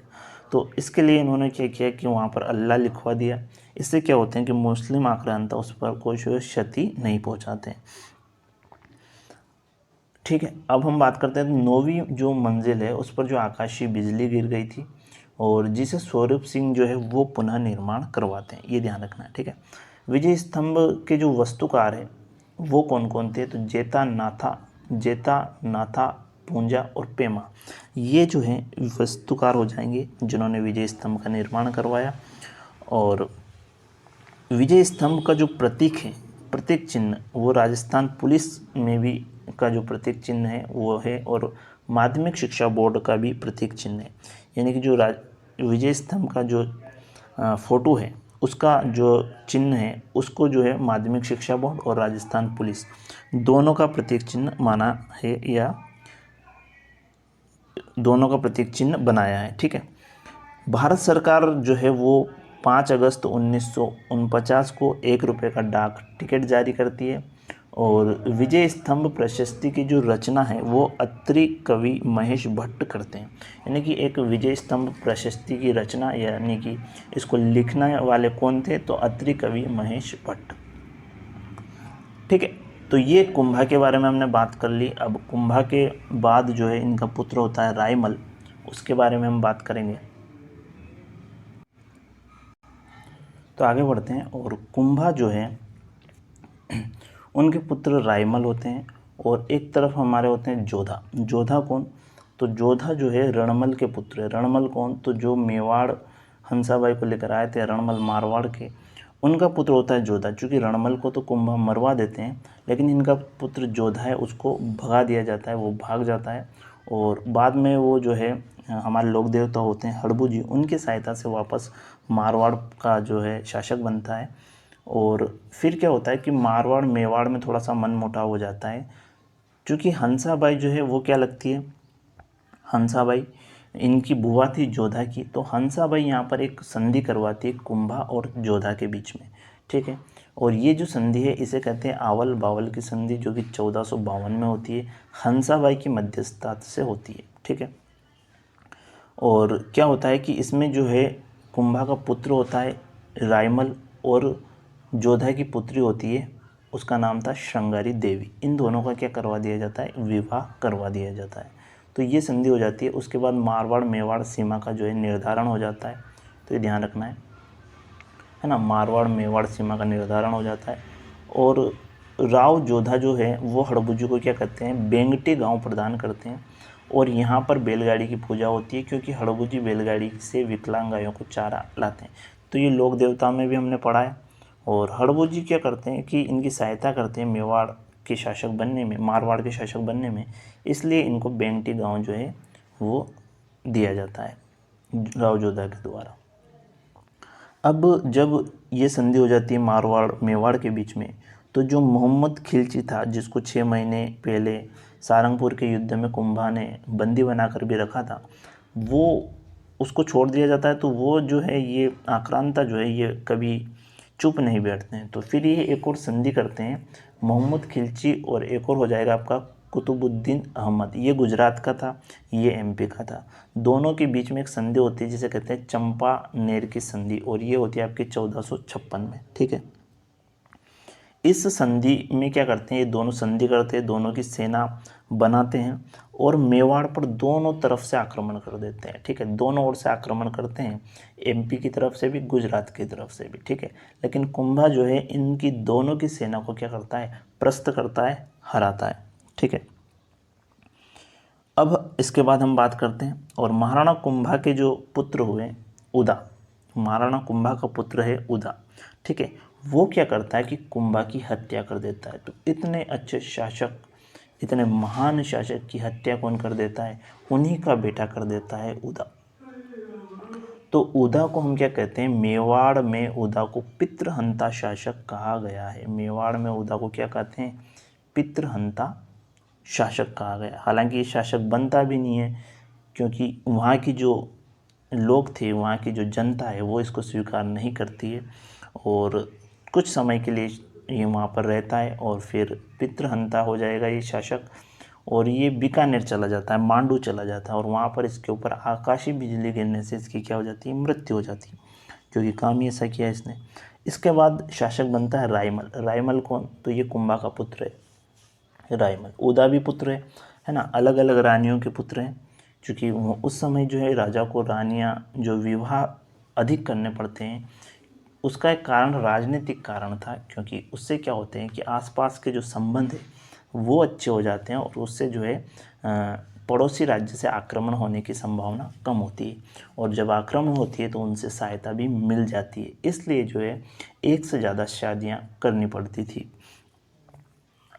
तो इसके लिए इन्होंने क्या किया कि वहाँ पर अल्लाह लिखवा दिया। इससे क्या होते हैं कि मुस्लिम आक्रांता उस पर कोई क्षति नहीं पहुँचाते हैं। ठीक है, अब हम बात करते हैं 9वीं जो मंजिल है उस पर जो आकाशीय बिजली गिर गई थी, और जिसे स्वरूप सिंह जो है वो पुनः निर्माण करवाते हैं, ये ध्यान रखना है। ठीक है, विजय स्तंभ के जो वास्तुकार है वो कौन कौन थे, तो जेता नाथा पूंजा और पेमा, ये जो हैं वास्तुकार हो जाएंगे जिन्होंने विजय स्तंभ का निर्माण करवाया। और विजय स्तंभ का जो प्रतीक है, प्रतीक चिन्ह, वो राजस्थान पुलिस में भी का जो प्रतीक चिन्ह है वो है, और माध्यमिक शिक्षा बोर्ड का भी प्रतीक चिन्ह है। यानी कि जो विजय स्तंभ का जो फोटो है उसका जो चिन्ह है उसको जो है माध्यमिक शिक्षा बोर्ड और राजस्थान पुलिस दोनों का प्रतीक चिन्ह माना है, या दोनों का प्रतीक चिन्ह बनाया है। ठीक है, भारत सरकार जो है वो 5 अगस्त 1949 को 1 रुपये का डाक टिकट जारी करती है। और विजय स्तंभ प्रशस्ति की जो रचना है वो अत्रि कवि महेश भट्ट करते हैं। यानी कि एक विजय स्तंभ प्रशस्ति की रचना, यानी कि इसको लिखने वाले कौन थे, तो अत्रि कवि महेश भट्ट। ठीक है, तो ये कुंभा के बारे में हमने बात कर ली। अब कुंभा के बाद जो है इनका पुत्र होता है रायमल, उसके बारे में हम बात करेंगे। तो आगे बढ़ते हैं। और कुंभा जो है उनके पुत्र रायमल होते हैं, और एक तरफ हमारे होते हैं जोधा। जोधा कौन, तो जोधा जो है रणमल के पुत्र है। रणमल कौन, तो जो मेवाड़ हंसाबाई को लेकर आए थे, रणमल मारवाड़ के, उनका पुत्र होता है जोधा। चूँकि रणमल को तो कुंभा मरवा देते हैं, लेकिन इनका पुत्र जोधा है उसको भगा दिया जाता है, वो भाग जाता है। और बाद में वो जो है हमारे लोक देवता होते हैं हड़बू जी, उनकी सहायता से वापस मारवाड़ का जो है शासक बनता है। और फिर क्या होता है कि मारवाड़ मेवाड़ में थोड़ा सा मनमुटाव हो जाता है। क्योंकि हंसाबाई जो है वो क्या लगती है, हंसाबाई इनकी बुआ थी जोधा की, तो हंसाबाई यहाँ पर एक संधि करवाती है कुंभा और जोधा के बीच में, ठीक है। और ये जो संधि है इसे कहते हैं आवल बावल की संधि, जो कि 1452 में होती है, हंसाबाई की मध्यस्थता से होती है, ठीक है। और क्या होता है कि इसमें जो है कुंभा का पुत्र होता है रायमल, और जोधा की पुत्री होती है, उसका नाम था श्रृंगारी देवी। इन दोनों का क्या करवा दिया जाता है, विवाह करवा दिया जाता है। तो ये संधि हो जाती है। उसके बाद मारवाड़ मेवाड़ सीमा का जो है निर्धारण हो जाता है, तो ये ध्यान रखना है ना। मारवाड़ मेवाड़ सीमा का निर्धारण हो जाता है। और राव जोधा जो है वो हड़बुजी को क्या करते हैं, बेंगटी गांव प्रदान करते हैं। और यहाँ पर बैलगाड़ी की पूजा होती है, क्योंकि हड़बुजी बैलगाड़ी से विकलांग गायों को चारा लाते हैं। तो ये लोक देवता में भी हमने पढ़ा है। और हड़बुजी क्या करते हैं कि इनकी सहायता करते हैं मेवाड़ के शासक बनने में, मारवाड़ के शासक बनने में, इसलिए इनको बेंगटी गांव जो है वो दिया जाता है राव जोधा के द्वारा। अब जब ये संधि हो जाती है मारवाड़ मेवाड़ के बीच में, तो जो मोहम्मद खिलची था, जिसको 6 महीने पहले सारंगपुर के युद्ध में कुंभा ने बंदी बनाकर भी रखा था, वो उसको छोड़ दिया जाता है। तो वो जो है ये आक्रांता जो है ये कभी चुप नहीं बैठते हैं। तो फिर ये एक और संधि करते हैं मोहम्मद खिलची, और एक और हो जाएगा आपका कुतुबुद्दीन अहमद। ये गुजरात का था, ये एमपी का था। दोनों के बीच में एक संधि होती है जिसे कहते हैं चंपानेर की संधि, और ये होती है आपकी 1456 में, ठीक है। इस संधि में क्या करते हैं, ये दोनों संधि करते हैं, दोनों की सेना बनाते हैं और मेवाड़ पर दोनों तरफ से आक्रमण कर देते हैं, ठीक है। दोनों ओर से आक्रमण करते हैं, एमपी की तरफ से भी, गुजरात की तरफ से भी, ठीक है। लेकिन कुंभा जो है इनकी दोनों की सेना को क्या करता है, परास्त करता है, हराता है, ठीक है। अब इसके बाद हम बात करते हैं, और महाराणा कुंभा के जो पुत्र हुए उदा, महाराणा कुंभा का पुत्र है उदा, ठीक है। वो क्या करता है कि कुंभा की हत्या कर देता है। तो इतने अच्छे शासक, इतने महान शासक की हत्या कौन कर देता है, उन्हीं का बेटा कर देता है उदा। तो उदा को हम क्या कहते हैं, मेवाड़ में उदा को पितृहंता शासक कहा गया है। मेवाड़ में उदा को क्या कहते हैं, पितृहंता शासक कहा गया। हालांकि ये शासक बनता भी नहीं है, क्योंकि वहाँ की जो लोग थे, वहाँ की जो जनता है वो इसको स्वीकार नहीं करती है, और कुछ समय के लिए ये वहाँ पर रहता है, और फिर पितृहंता हो जाएगा ये शासक, और ये बीकानेर चला जाता है, मांडू चला जाता है, और वहाँ पर इसके ऊपर आकाशीय बिजली गिरने से इसकी क्या हो जाती है, मृत्यु हो जाती है, क्योंकि काम ही ऐसा किया इसने। इसके बाद शासक बनता है रायमल। रायमल कौन, तो ये कुंभा का पुत्र है रायमल। उदा भी पुत्र है ना, अलग अलग रानियों के पुत्र हैं, क्योंकि उस समय जो है राजा को रानियां जो विवाह अधिक करने पड़ते हैं, उसका एक कारण राजनीतिक कारण था, क्योंकि उससे क्या होते हैं कि आसपास के जो संबंध है वो अच्छे हो जाते हैं, और उससे जो है पड़ोसी राज्य से आक्रमण होने की संभावना कम होती है, और जब आक्रमण होती है तो उनसे सहायता भी मिल जाती है। इसलिए जो है एक से ज़्यादा शादियाँ करनी पड़ती थी।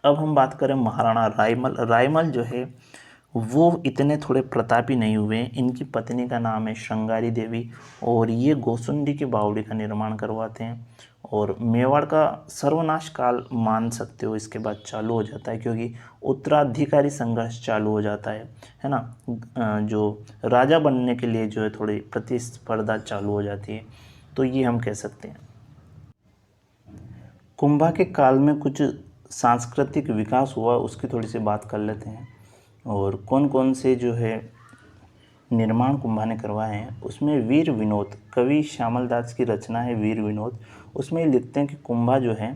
अब हम बात करें महाराणा रायमल। रायमल जो है वो इतने थोड़े प्रतापी नहीं हुए। इनकी पत्नी का नाम है श्रृंगारी देवी, और ये गोसुंडी की बावड़ी का निर्माण करवाते हैं, और मेवाड़ का सर्वनाश काल मान सकते हो इसके बाद चालू हो जाता है, क्योंकि उत्तराधिकारी संघर्ष चालू हो जाता है ना। जो राजा बनने के लिए जो है थोड़ी प्रतिस्पर्धा चालू हो जाती है, तो ये हम कह सकते हैं। कुंभा के काल में कुछ सांस्कृतिक विकास हुआ, उसकी थोड़ी सी बात कर लेते हैं। और कौन कौन से जो है निर्माण कुंभा ने करवाए हैं, उसमें वीर विनोद, कवि श्यामल दास की रचना है वीर विनोद। उसमें लिखते हैं कि कुंभा जो है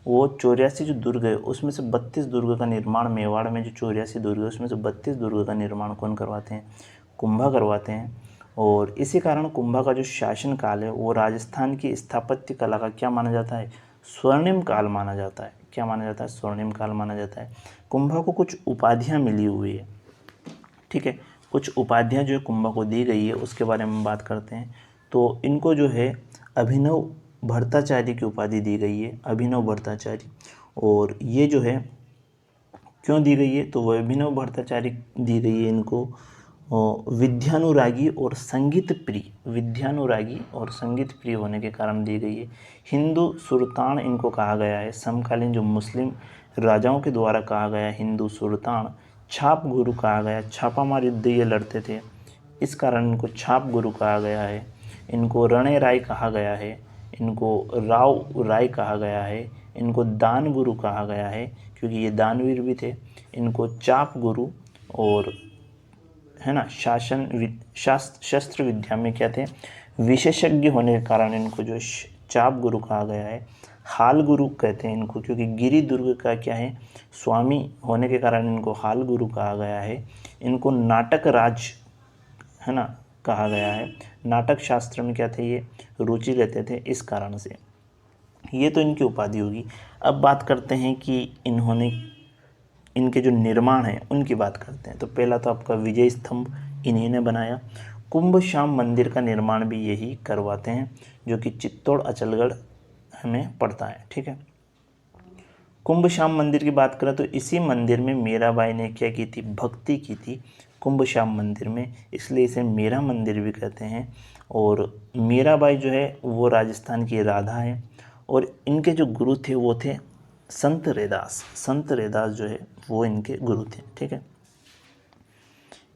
वो 84 जो दुर्ग है उसमें से 32 दुर्ग का निर्माण, मेवाड़ में जो 84 दुर्ग है उसमें से 32 दुर्ग का निर्माण कौन करवाते हैं, कुंभा करवाते हैं। और इसी कारण कुंभा का जो शासन काल है वो राजस्थान की स्थापत्य कला का क्या माना जाता है, स्वर्णिम काल माना जाता है। क्या माना जाता है, स्वर्णिम काल माना जाता है। कुंभा को कुछ उपाधियाँ मिली हुई है, ठीक है। कुछ उपाधियाँ जो है कुंभा को दी गई है, उसके बारे में बात करते हैं। तो इनको जो है अभिनव भट्टाचार्य की उपाधि दी गई है, अभिनव भट्टाचार्य। और ये जो है क्यों दी गई है, तो वह अभिनव भट्टाचार्य दी गई है इनको विद्यानुरागी और संगीत प्रिय, विद्यानुरागी और संगीत प्रिय होने के कारण दी गई है। हिंदू सुल्तान इनको कहा गया है, समकालीन जो मुस्लिम राजाओं के द्वारा कहा गया हिंदू सुल्तान। छाप गुरु कहा गया, छापामार युद्ध ये लड़ते थे, इस कारण इनको छाप गुरु कहा गया है। इनको रण राय कहा गया है, इनको राव राय कहा गया है, इनको दान गुरु कहा गया है क्योंकि ये दानवीर भी थे। इनको चाप गुरु और है ना शस्त्र विद्या में क्या थे, विशेषज्ञ होने के कारण इनको जो चाप गुरु कहा गया है। हाल गुरु कहते हैं इनको क्योंकि गिरि दुर्ग का क्या है, स्वामी होने के कारण इनको हाल गुरु कहा गया है। इनको नाटक राज है ना कहा गया है, नाटक शास्त्र में क्या थे, ये रुचि लेते थे, इस कारण से। ये तो इनकी उपाधि होगी। अब बात करते हैं कि इन्होंने इनके जो निर्माण है उनकी बात करते हैं। तो पहला तो आपका विजय स्तंभ इन्हीं ने बनाया। कुंभ श्याम मंदिर का निर्माण भी यही करवाते हैं जो कि चित्तौड़ अचलगढ़ हमें पड़ता है, ठीक है। कुंभ श्याम मंदिर की बात करें तो इसी मंदिर में मीराबाई ने क्या की थी, भक्ति की थी कुंभ श्याम मंदिर में, इसलिए इसे मीरा मंदिर भी कहते हैं। और मीराबाई जो है वो राजस्थान की राधा है और इनके जो गुरु थे वो थे संत रैदास। संत रैदास जो है वो इनके गुरु थे, ठीक है।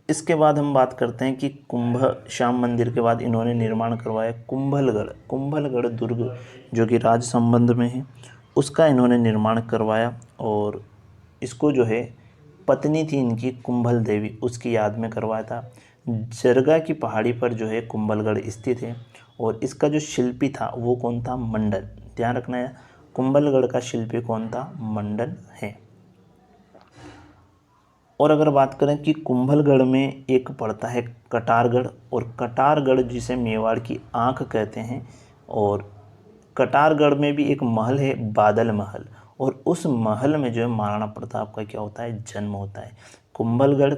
इसके बाद हम बात करते हैं कि कुंभ श्याम मंदिर के बाद इन्होंने निर्माण करवाया कुंभलगढ़। कुंभलगढ़ दुर्ग जो कि राज संबंध में है, उसका इन्होंने निर्माण करवाया। और इसको जो है पत्नी थी इनकी कुंभल देवी, उसकी याद में करवाया था। जरगा की पहाड़ी पर जो है कुंभलगढ़ स्थित है। और इसका जो शिल्पी था वो कौन था, मंडन। ध्यान रखना है, कुंभलगढ़ का शिल्पी कौन था, मंडन है। और अगर बात करें कि कुंभलगढ़ में एक पड़ता है कटारगढ़, और कटारगढ़ जिसे मेवाड़ की आंख कहते हैं। और कटारगढ़ में भी एक महल है, बादल महल, और उस महल में जो है महाराणा प्रताप का क्या होता है, जन्म होता है। कुंभलगढ़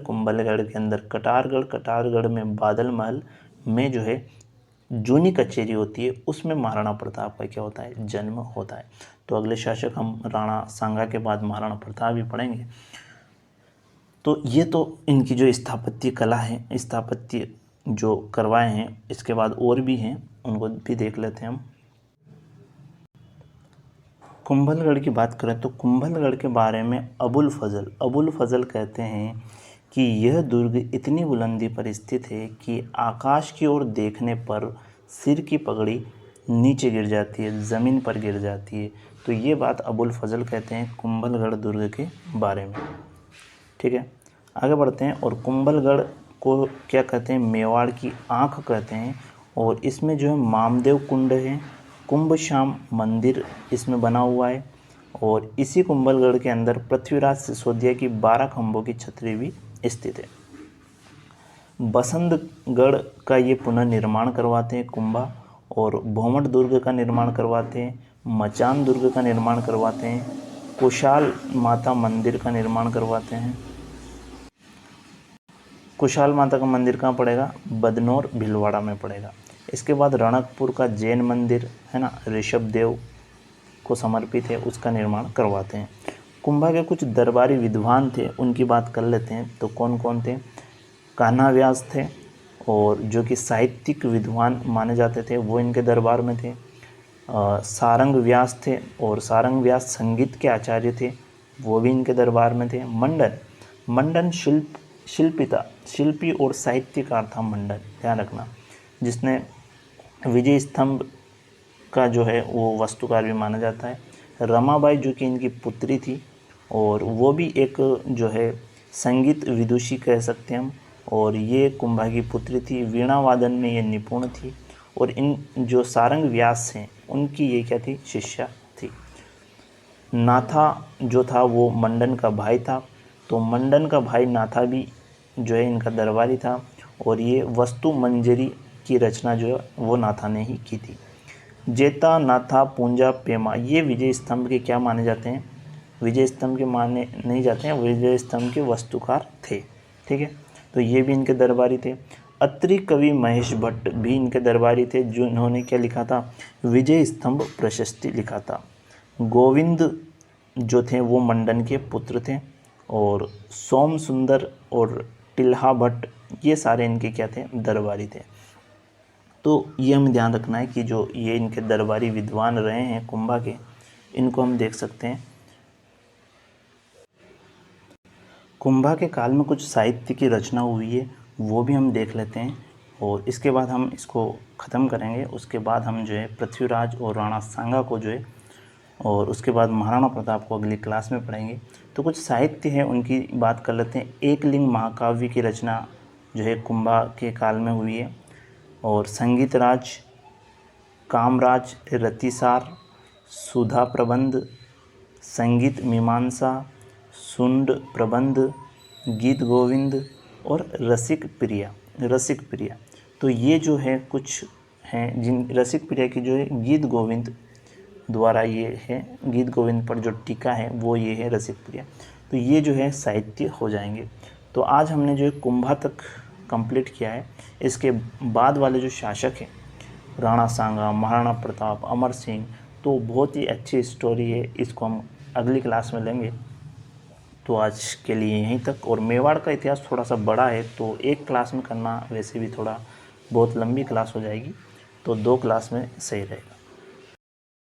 के अंदर कटारगढ़, कटारगढ़ में बादल महल में जो है जूनी कचेरी होती है, उसमें महाराणा प्रताप का क्या होता है, जन्म होता है। तो अगले शासक हम राणा सांगा के बाद महाराणा प्रताप भी पढ़ेंगे। तो ये तो इनकी जो स्थापत्य कला है, स्थापत्य जो करवाए हैं, इसके बाद और भी हैं, उनको भी देख लेते हैं हम। कुंभलगढ़ की बात करें तो कुंभलगढ़ के बारे में अबुल फजल कहते हैं कि यह दुर्ग इतनी बुलंदी पर स्थित है कि आकाश की ओर देखने पर सिर की पगड़ी नीचे गिर जाती है, ज़मीन पर गिर जाती है। तो ये बात अबुल फजल कहते हैं कुंभलगढ़ दुर्ग के बारे में, ठीक है। आगे बढ़ते हैं। और कुंभलगढ़ को क्या कहते हैं, मेवाड़ की आंख कहते हैं। और इसमें जो है मामदेव कुंड है, कुंभ श्याम मंदिर इसमें बना हुआ है। और इसी कुंभलगढ़ के अंदर पृथ्वीराज सिसोदिया की 12 खंभों की छतरी भी स्थित है। बसंतगढ़ का ये पुनर्निर्माण करवाते हैं कुंभा, और भोमट दुर्ग का निर्माण करवाते हैं, मचान दुर्ग का निर्माण करवाते हैं, कुशाल माता मंदिर का निर्माण करवाते हैं। कुशाल माता का मंदिर कहाँ पड़ेगा, बदनौर भीलवाड़ा में पड़ेगा। इसके बाद रणकपुर का जैन मंदिर है ना, ऋषभ देव को समर्पित है, उसका निर्माण करवाते हैं। कुंभा के कुछ दरबारी विद्वान थे, उनकी बात कर लेते हैं। तो कौन कौन थे, कान्हा व्यास थे, और जो कि साहित्यिक विद्वान माने जाते थे, वो इनके दरबार में थे। सारंग व्यास थे, और सारंग व्यास संगीत के आचार्य थे, वो भी इनके दरबार में थे। मंडन शिल्पी और साहित्यकार था मंडन, ध्यान रखना, जिसने विजय स्तंभ का जो है वो वास्तुकार भी माना जाता है। रमाबाई जो कि इनकी पुत्री थी, और वो भी एक जो है संगीत विदुषी कह सकते हैं हम, और ये कुंभा की पुत्री थी। वीणा वादन में ये निपुण थी। और इन जो सारंग व्यास हैं उनकी ये क्या थी, शिष्या थी। नाथा जो था वो मंडन का भाई था, तो मंडन का भाई नाथा भी जो है इनका दरबारी था। और ये वस्तु मंजरी की रचना जो है वो नाथा ने ही की थी। जेता, नाथा, पूंजा, पेमा ये विजय स्तंभ के क्या माने जाते हैं, विजय स्तंभ के माने नहीं जाते हैं, विजय स्तंभ के वास्तुकार थे, ठीक है। तो ये भी इनके दरबारी थे। अत्रि कवि महेश भट्ट भी इनके दरबारी थे, जिन्होंने क्या लिखा था, विजय स्तंभ प्रशस्ति लिखा था। गोविंद जो थे वो मंडन के पुत्र थे, और सोम सुंदर और टिल्हा भट्ट ये सारे इनके क्या थे, दरबारी थे। तो ये हमें ध्यान रखना है कि जो ये इनके दरबारी विद्वान रहे हैं कुंभा के, इनको हम देख सकते हैं। कुंभा के काल में कुछ साहित्य की रचना हुई है, वो भी हम देख लेते हैं, और इसके बाद हम इसको ख़त्म करेंगे। उसके बाद हम जो है पृथ्वीराज और राणा सांगा को जो है, और उसके बाद महाराणा प्रताप को अगली क्लास में पढ़ेंगे। तो कुछ साहित्य है उनकी बात कर लेते हैं। एकलिंग महाकाव्य की रचना जो है कुंभा के काल में हुई है, और संगीत राज, कामराज, रतिसार, सुधा प्रबंध, संगीत मीमांसा, सुंड प्रबंध, गीत गोविंद और रसिक प्रिया। तो ये जो है कुछ हैं जिन रसिक प्रिया की जो है गीत गोविंद द्वारा ये है, गीत गोविंद पर जो टीका है वो ये है रसिक प्रिया। तो ये जो है साहित्य हो जाएंगे। तो आज हमने जो है कुंभा तक कंप्लीट किया है। इसके बाद वाले जो शासक हैं, राणा सांगा, महाराणा प्रताप, अमर सिंह, तो बहुत ही अच्छी स्टोरी है, इसको हम अगली क्लास में लेंगे। तो आज के लिए यहीं तक। और मेवाड़ का इतिहास थोड़ा सा बड़ा है, तो एक क्लास में करना वैसे भी थोड़ा बहुत लंबी क्लास हो जाएगी, तो 2 क्लास में सही रहेगा।